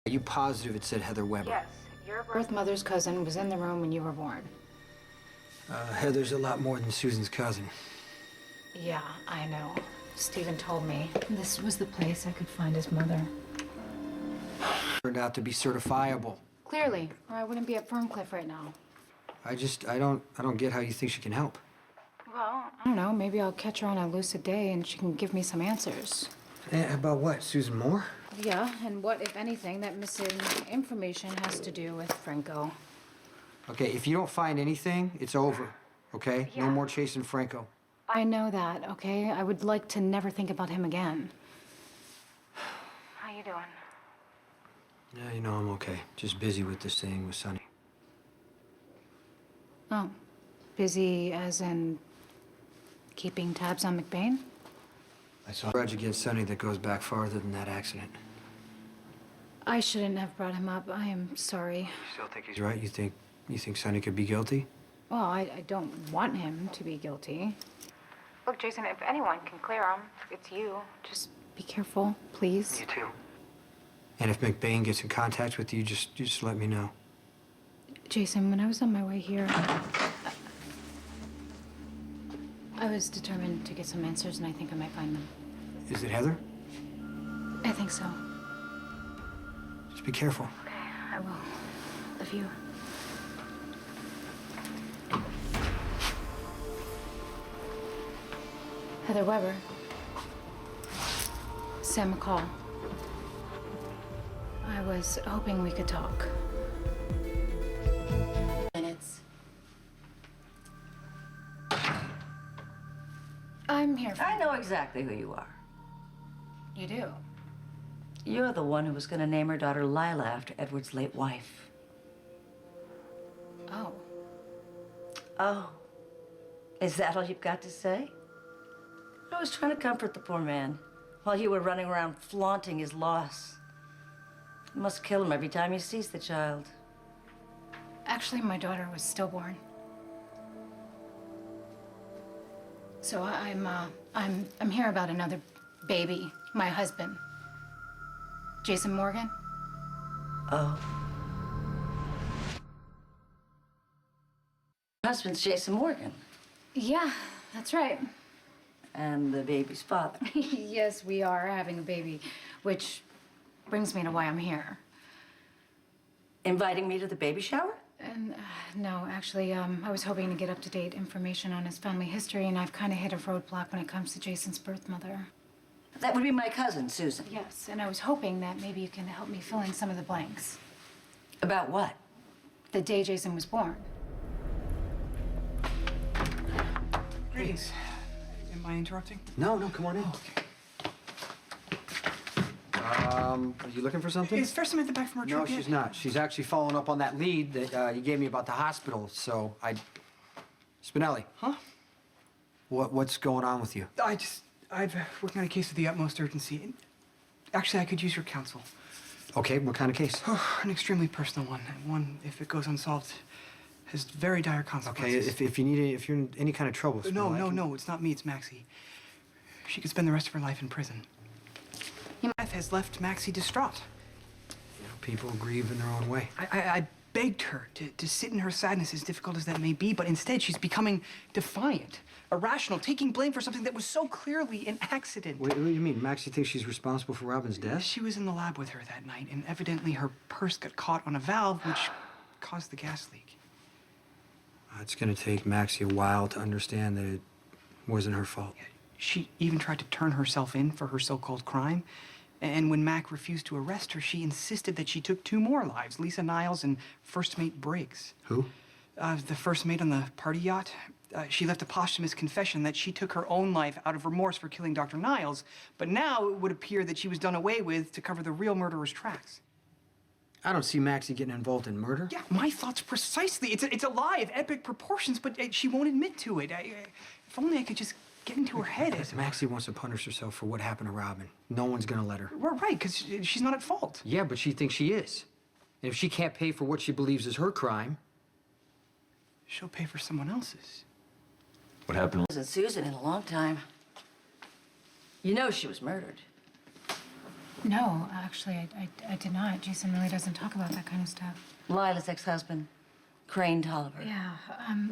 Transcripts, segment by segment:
Are you positive it said Heather Weber? Yes, your birth mother's cousin was in the room when you were born. Heather's a lot more than Susan's cousin. Yeah, I know. Stephen told me. This was the place I could find his mother. Turned out to be certifiable. Clearly, or I wouldn't be at Ferncliff right now. I don't get how you think she can help. Well, I don't know. Maybe I'll catch her on a lucid day and she can give me some answers. About what, Susan Moore? Yeah, and what, if anything, that missing information has to do with Franco. Okay, if you don't find anything, it's over, okay? Yeah. No more chasing Franco. I know that, okay? I would like to never think about him again. How you doing? Yeah, you know, I'm okay. Just busy with this thing with Sonny. Oh, busy as in keeping tabs on McBain? I saw a grudge against Sonny that goes back farther than that accident. I shouldn't have brought him up. I am sorry. You still think he's right? You think Sonny could be guilty? Well, I don't want him to be guilty. Look, Jason, if anyone can clear him, it's you. Just be careful, please. You too. And if McBain gets in contact with you, just let me know. Jason, when I was on my way here, I was determined to get some answers, and I think I might find them. Is it Heather? I think so. Just be careful. Okay, I will. Love you. Heather Weber. Sam McCall. I was hoping we could talk. Minutes. I'm here for... I know exactly who you are. You do? You're the one who was going to name her daughter Lila after Edward's late wife. Oh. Oh. Is that all you've got to say? I was trying to comfort the poor man while you were running around flaunting his loss. It must kill him every time he sees the child. Actually, my daughter was stillborn. So I'm here about another baby. My husband, Jason Morgan. Oh. Your husband's Jason Morgan. Yeah, that's right. And the baby's father. Yes, we are having a baby, which brings me to why I'm here. Inviting me to the baby shower? And no, actually, I was hoping to get up-to-date information on his family history, and I've kind of hit a roadblock when it comes to Jason's birth mother. That would be my cousin, Susan. Yes, and I was hoping that maybe you can help me fill in some of the blanks. About what? The day Jason was born. Greetings. Am I interrupting? No, come on in. Okay. Are you looking for something? Is Samantha back from her trip No, yet? she's not. She's actually following up on that lead that you gave me about the hospital, so Spinelli. Huh? What's going on with you? I've working on a case of the utmost urgency. And actually, I could use your counsel. Okay, what kind of case? An extremely personal one. One, if it goes unsolved, has very dire Okay, consequences. if you're in any kind of trouble, Spinelli, No, it's not me, it's Maxie. She could spend the rest of her life in prison. Life has left Maxie distraught. You know, people grieve in their own way. I begged her to sit in her sadness, as difficult as that may be, but instead she's becoming defiant, irrational, taking blame for something that was so clearly an accident. What do you mean? Maxie thinks she's responsible for Robin's death? She was in the lab with her that night, and evidently her purse got caught on a valve, which caused the gas leak. It's gonna take Maxie a while to understand that it wasn't her fault. She even tried to turn herself in for her so-called crime. And when Mac refused to arrest her, she insisted that she took 2 more lives, Lisa Niles and first mate Briggs. Who? The first mate on the party yacht. She left a posthumous confession that she took her own life out of remorse for killing Dr. Niles, but now it would appear that she was done away with to cover the real murderer's tracks. I don't see Maxie getting involved in murder. Yeah, my thoughts precisely. It's a lie of epic proportions, but she won't admit to it. If only I could just get into her head. Maxie wants to punish herself for what happened to Robin. No one's gonna let her. We're right, because she's not at fault. Yeah, but she thinks she is. And if she can't pay for what she believes is her crime... She'll pay for someone else's. What happened? Wasn't Susan in a long time. You know she was murdered. No, actually, I did not. Jason really doesn't talk about that kind of stuff. Lila's ex-husband, Crane Tolliver. Yeah,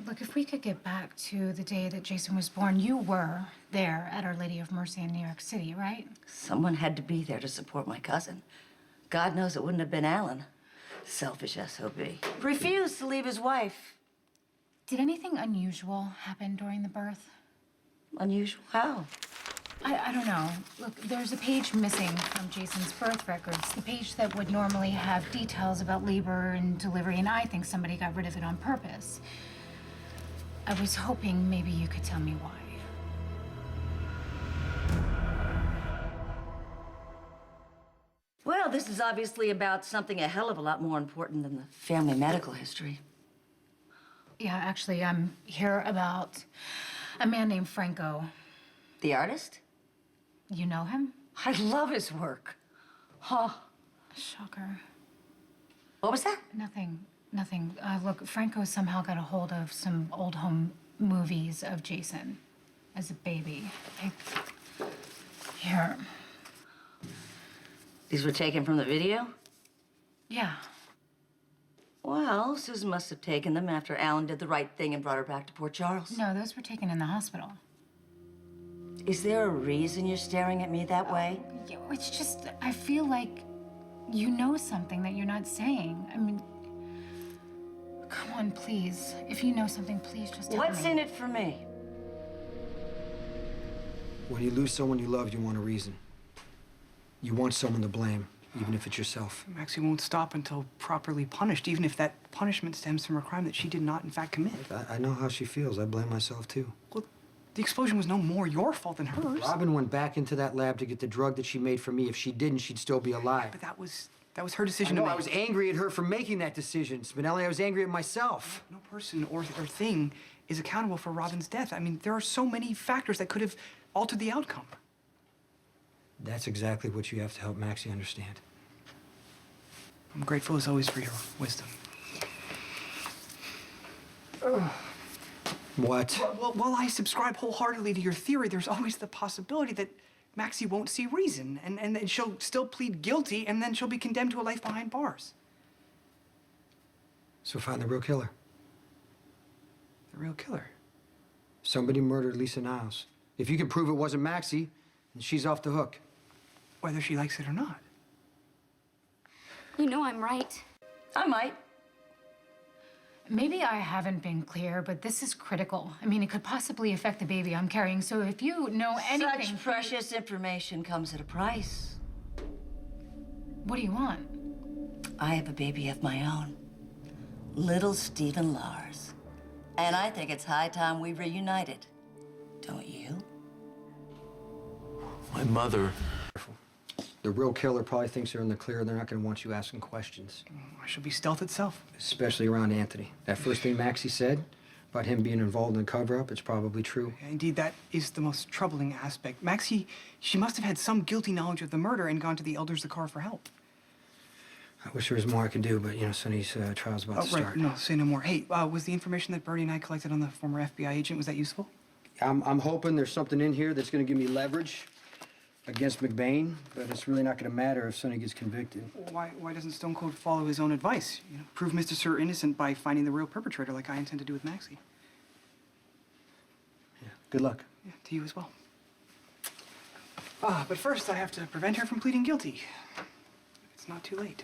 look, if we could get back to the day that Jason was born, you were there at Our Lady of Mercy in New York City, right? Someone had to be there to support my cousin. God knows it wouldn't have been Alan. Selfish SOB. Refused to leave his wife. Did anything unusual happen during the birth? Unusual? How? I don't know. Look, there's a page missing from Jason's birth records, the page that would normally have details about labor and delivery, and I think somebody got rid of it on purpose. I was hoping maybe you could tell me why. Well, this is obviously about something a hell of a lot more important than the family medical history. Yeah, actually, I'm here about a man named Franco. The artist? You know him? I love his work. Huh. Shocker. What was that? Nothing. Look, Franco somehow got a hold of some old home movies of Jason as a baby. Here. These were taken from the video? Yeah. Well, Susan must have taken them after Alan did the right thing and brought her back to Port Charles. No, those were taken in the hospital. Is there a reason you're staring at me that way? It's just, I feel like you know something that you're not saying. I mean, come on, please. If you know something, please just tell me. What's in it for me? When you lose someone you love, you want a reason. You want someone to blame, even if it's yourself. Maxie won't stop until properly punished, even if that punishment stems from a crime that she did not, in fact, commit. I know how she feels. I blame myself, too. Well, the explosion was no more your fault than hers. Robin went back into that lab to get the drug that she made for me. If she didn't, she'd still be alive. But that was her decision I know, to make. I was angry at her for making that decision, Spinelli. I was angry at myself. No person or thing is accountable for Robin's death. I mean, there are so many factors that could have altered the outcome. That's exactly what you have to help Maxie understand. I'm grateful as always for your wisdom. What? Well, while I subscribe wholeheartedly to your theory, there's always the possibility that Maxie won't see reason, and then she'll still plead guilty, and then she'll be condemned to a life behind bars. So find the real killer. The real killer. Somebody murdered Lisa Niles. If you can prove it wasn't Maxie, then she's off the hook. Whether she likes it or not. You know I'm right. I might. Maybe I haven't been clear, but this is critical. I mean, it could possibly affect the baby I'm carrying, so if you know anything... Such precious information comes at a price. What do you want? I have a baby of my own. Little Stephen Lars. And I think it's high time we reunited. Don't you? My mother. The real killer probably thinks they're in the clear. They're not going to want you asking questions. I shall be stealth itself. Especially around Anthony. That first thing Maxie said about him being involved in the cover-up, it's probably true. Indeed, that is the most troubling aspect. Maxie, she must have had some guilty knowledge of the murder and gone to the elders of the car for help. I wish there was more I could do, but, you know, Sonny's trial's about to start. Right. No, say no more. Hey, was the information that Bertie and I collected on the former FBI agent, was that useful? I'm hoping there's something in here that's going to give me leverage against McBain, but it's really not going to matter if Sonny gets convicted. Why doesn't Stone Cold follow his own advice? You know, prove Mr. Sir innocent by finding the real perpetrator like I intend to do with Maxie. Yeah, good luck. Yeah, to you as well. But first I have to prevent her from pleading guilty. It's not too late.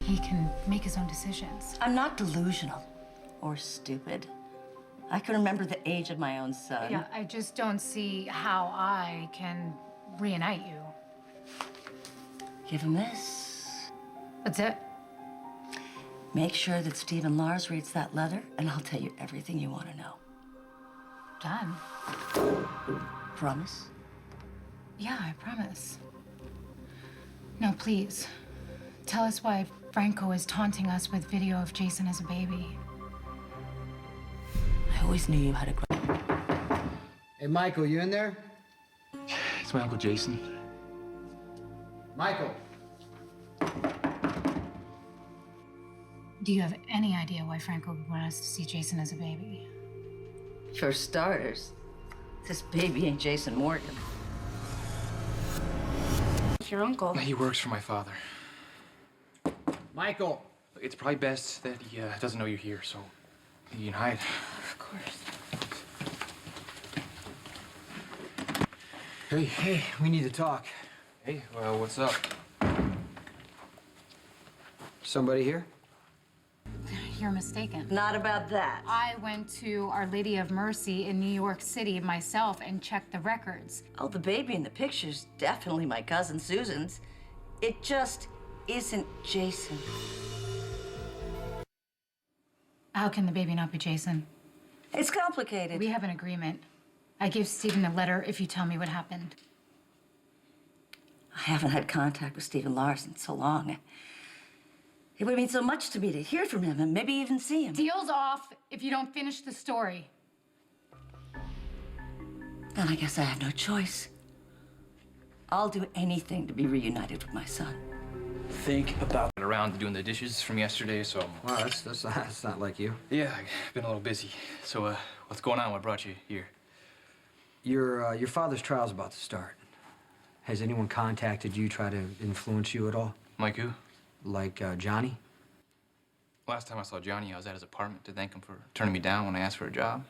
He can make his own decisions. I'm not delusional or stupid. I can remember the age of my own son. Yeah, I just don't see how I can reunite you. Give him this. What's it? Make sure that Stephen Lars reads that letter, and I'll tell you everything you want to know. Done. Promise? Yeah, I promise. Now, please, tell us why Franco is taunting us with video of Jason as a baby. I always knew you had a Hey, Michael, you in there? It's my Uncle Jason. Michael. Do you have any idea why Franco would want us to see Jason as a baby? For starters, This baby ain't Jason Morgan. Your uncle. He works for my father. Michael! It's probably best that he doesn't know you're here, so you can hide. Of course. Hey, we need to talk. Hey, well, what's up? Somebody here? You're mistaken. Not about that. I went to Our Lady of Mercy in New York City myself and checked the records. Oh, the baby in the picture's definitely my cousin Susan's. It just isn't Jason. How can the baby not be Jason? It's complicated. We have an agreement. I give Stephen a letter if you tell me what happened. I haven't had contact with Stephen Lars in so long. It would mean so much to me to hear from him and maybe even see him. Deal's off if you don't finish the story. Then I guess I have no choice. I'll do anything to be reunited with my son. Think about it. Around doing the dishes from yesterday, so... Wow, that's not like you. Yeah, I've been a little busy. So, what's going on? What brought you here? Your father's trial's about to start. Has anyone contacted you, try to influence you at all? Like who? Like, Johnny? Last time I saw Johnny, I was at his apartment to thank him for turning me down when I asked for a job.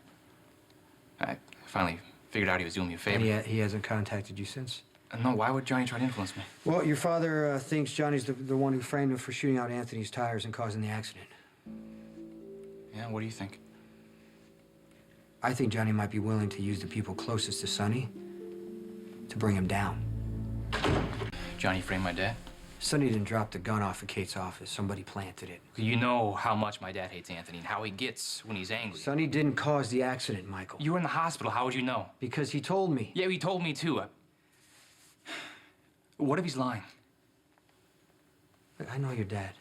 I finally figured out he was doing me a favor. And he hasn't contacted you since? No, why would Johnny try to influence me? Well, your father thinks Johnny's the one who framed him for shooting out Anthony's tires and causing the accident. Yeah, what do you think? I think Johnny might be willing to use the people closest to Sonny to bring him down. Johnny framed my dad? Sonny didn't drop the gun off of Kate's office. Somebody planted it. You know how much my dad hates Anthony and how he gets when he's angry. Sonny didn't cause the accident, Michael. You were in the hospital. How would you know? Because he told me. Yeah, he told me too. What if he's lying? Look, I know your dad.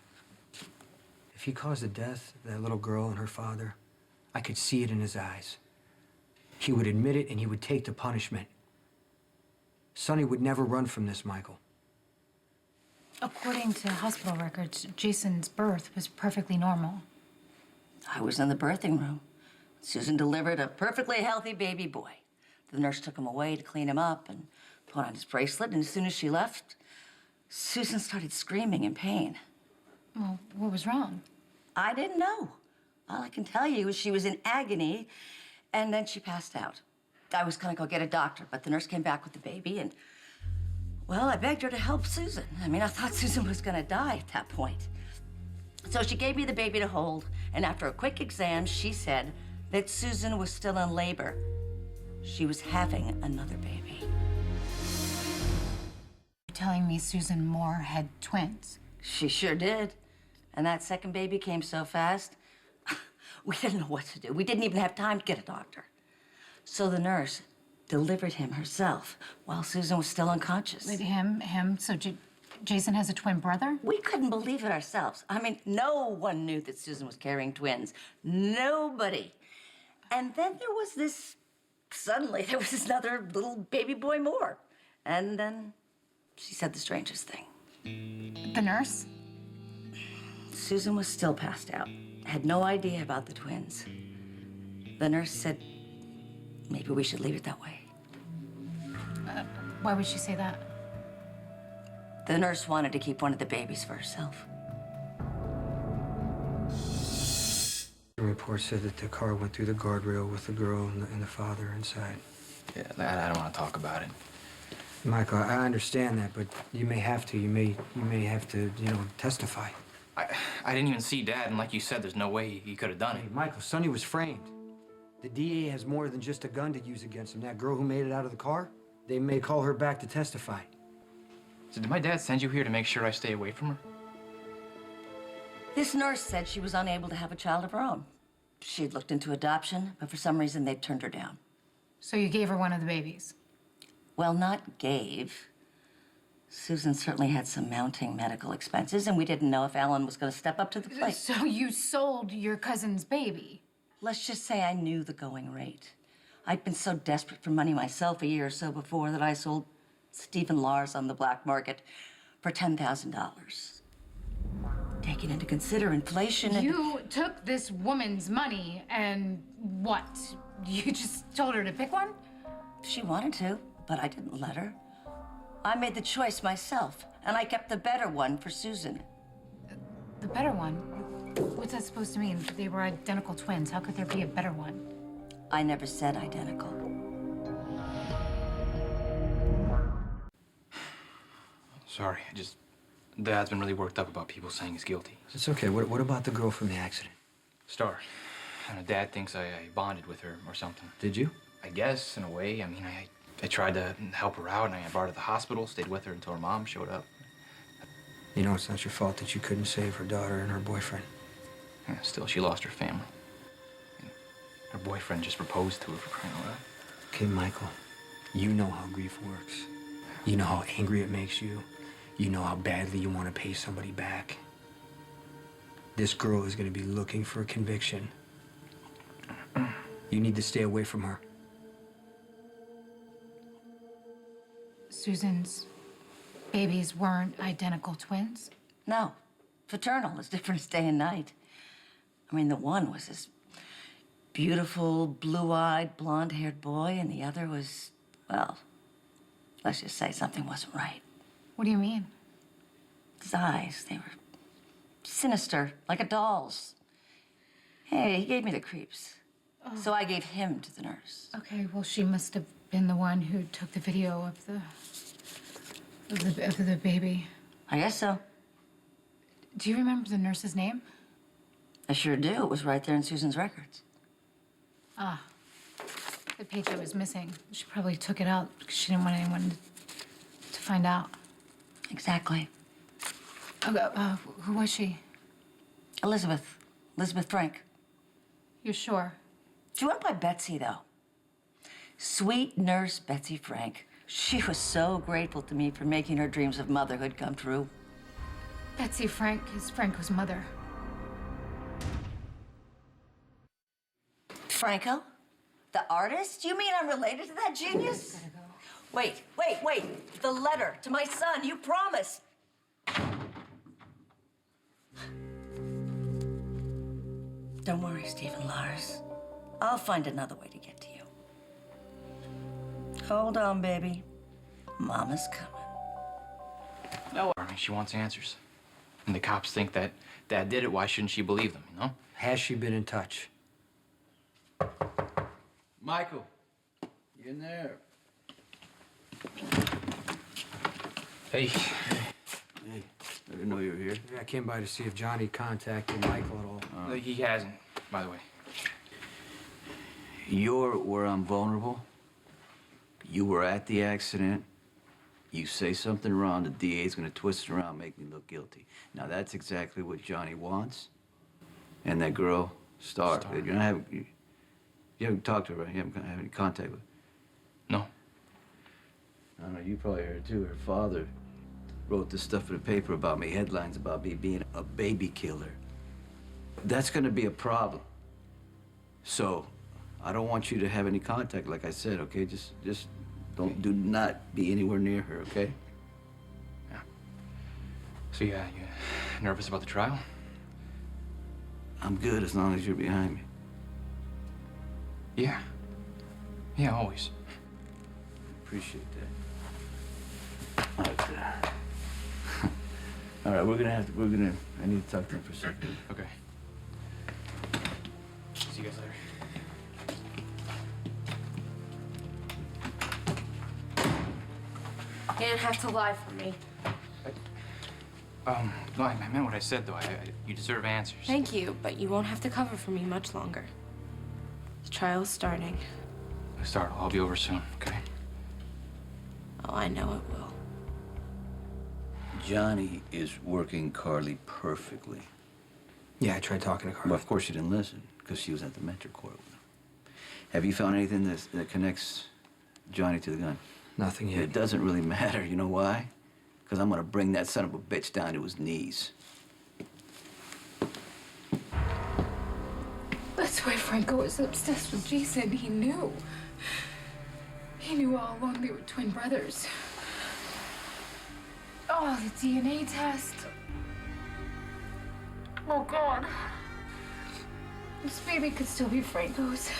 If he caused the death of that little girl and her father, I could see it in his eyes. He would admit it and he would take the punishment. Sonny would never run from this, Michael. According to hospital records, Jason's birth was perfectly normal. I was in the birthing room. Susan delivered a perfectly healthy baby boy. The nurse took him away to clean him up and put on his bracelet, and as soon as she left, Susan started screaming in pain. Well, what was wrong? I didn't know. All I can tell you is she was in agony, and then she passed out. I was gonna go get a doctor, but the nurse came back with the baby, and, well, I begged her to help Susan. I mean, I thought Susan was gonna die at that point. So she gave me the baby to hold, and after a quick exam, she said that Susan was still in labor. She was having another baby. You're telling me Susan Moore had twins? She sure did. And that second baby came so fast, we didn't know what to do. We didn't even have time to get a doctor. So the nurse delivered him herself while Susan was still unconscious. Wait, him? So Jason has a twin brother? We couldn't believe it ourselves. I mean, no one knew that Susan was carrying twins. Nobody. And then suddenly there was this other little baby boy more. And then she said the strangest thing. The nurse? Susan was still passed out, had no idea about the twins. The nurse said maybe we should leave it that way. Why would she say that? The nurse wanted to keep one of the babies for herself. The report said that the car went through the guardrail with the girl and the father inside. Yeah, I don't want to talk about it. Michael, I understand that, but you may have to. You may have to, testify. I didn't even see Dad, and like you said, there's no way he could have done Hey, it. Michael, Sonny was framed. The DA has more than just a gun to use against him. That girl who made it out of the car, they may call her back to testify. So did my dad send you here to make sure I stay away from her? This nurse said she was unable to have a child of her own. She'd looked into adoption, but for some reason they'd turned her down. So you gave her one of the babies? Well, not gave. Susan certainly had some mounting medical expenses, and we didn't know if Ellen was going to step up to the plate. So you sold your cousin's baby? Let's just say I knew the going rate. I'd been so desperate for money myself a year or so before that I sold Stephen Lars on the black market for $10,000. Taking into consider inflation and... You took this woman's money and what? You just told her to pick one? She wanted to, but I didn't let her. I made the choice myself, and I kept the better one for Susan. The better one? What's that supposed to mean? They were identical twins. How could there be a better one? I never said identical. Sorry, Dad's been really worked up about people saying he's guilty. It's okay. What about the girl from the accident? Star. I know Dad thinks I bonded with her or something. Did you? I guess, in a way. I mean, I tried to help her out, and I brought her to the hospital, stayed with her until her mom showed up. You know, it's not your fault that you couldn't save her daughter and her boyfriend. Yeah, still, she lost her family. And her boyfriend just proposed to her, for crying out loud. Okay, Michael, you know how grief works. You know how angry it makes you. You know how badly you want to pay somebody back. This girl is going to be looking for a conviction. You need to stay away from her. Susan's babies weren't identical twins? No, fraternal, as different as day and night. I mean, the one was this beautiful, blue-eyed, blonde-haired boy, and the other was, well, let's just say something wasn't right. What do you mean? His eyes, they were sinister, like a doll's. Hey, he gave me the creeps. So I gave him to the nurse. Okay, well, she must have been the one who took the video of the baby. I guess so. Do you remember the nurse's name? I sure do. It was right there in Susan's records. Ah, the page that was missing. She probably took it out because she didn't want anyone to find out. Exactly. Who was she? Elizabeth Frank. You're sure? She went by Betsy, though. Sweet nurse Betsy Frank. She was so grateful to me for making her dreams of motherhood come true. Betsy Frank is Franco's mother. Franco? The artist? You mean I'm related to that genius? Gotta go. Wait. The letter to my son, you promised. Don't worry, Stephen Lars. I'll find another way to get to you. Hold on, baby. Mama's coming. No, I mean, she wants answers. And the cops think that Dad did it. Why shouldn't she believe them, you know? Has she been in touch? Michael, you in there? Hey. Hey, I didn't know you were here. Yeah, I came by to see if Johnny contacted Michael at all. He hasn't, by the way. You're where I'm vulnerable. You were at the accident. You say something wrong, the DA's gonna twist it around, make me look guilty. Now that's exactly what Johnny wants. And that girl, Star. You haven't talked to her, right? You haven't had any contact with her. No. I don't know, you probably heard too. Her father wrote this stuff in the paper about me, headlines about me being a baby killer. That's gonna be a problem. So, I don't want you to have any contact, like I said, okay? Just do not be anywhere near her, okay? Yeah. So, yeah, you nervous about the trial? I'm good as long as you're behind me. Yeah. Yeah, always. Appreciate that. All right, I need to talk to him for a second. Okay. See you guys later. You didn't have to lie for me. No, I meant what I said, though. You deserve answers. Thank you, but you won't have to cover for me much longer. The trial's starting. I'll be over soon, okay? Oh, I know it will. Johnny is working Carly perfectly. Yeah, I tried talking to Carly. Well, of course she didn't listen, because she was at the mentor court with him. Have you found anything that connects Johnny to the gun? Nothing yet. It doesn't really matter. You know why? Because I'm gonna bring that son of a bitch down to his knees. That's why Franco was obsessed with Jason. He knew. He knew all along they were twin brothers. Oh, the DNA test. Oh, God. This baby could still be Franco's.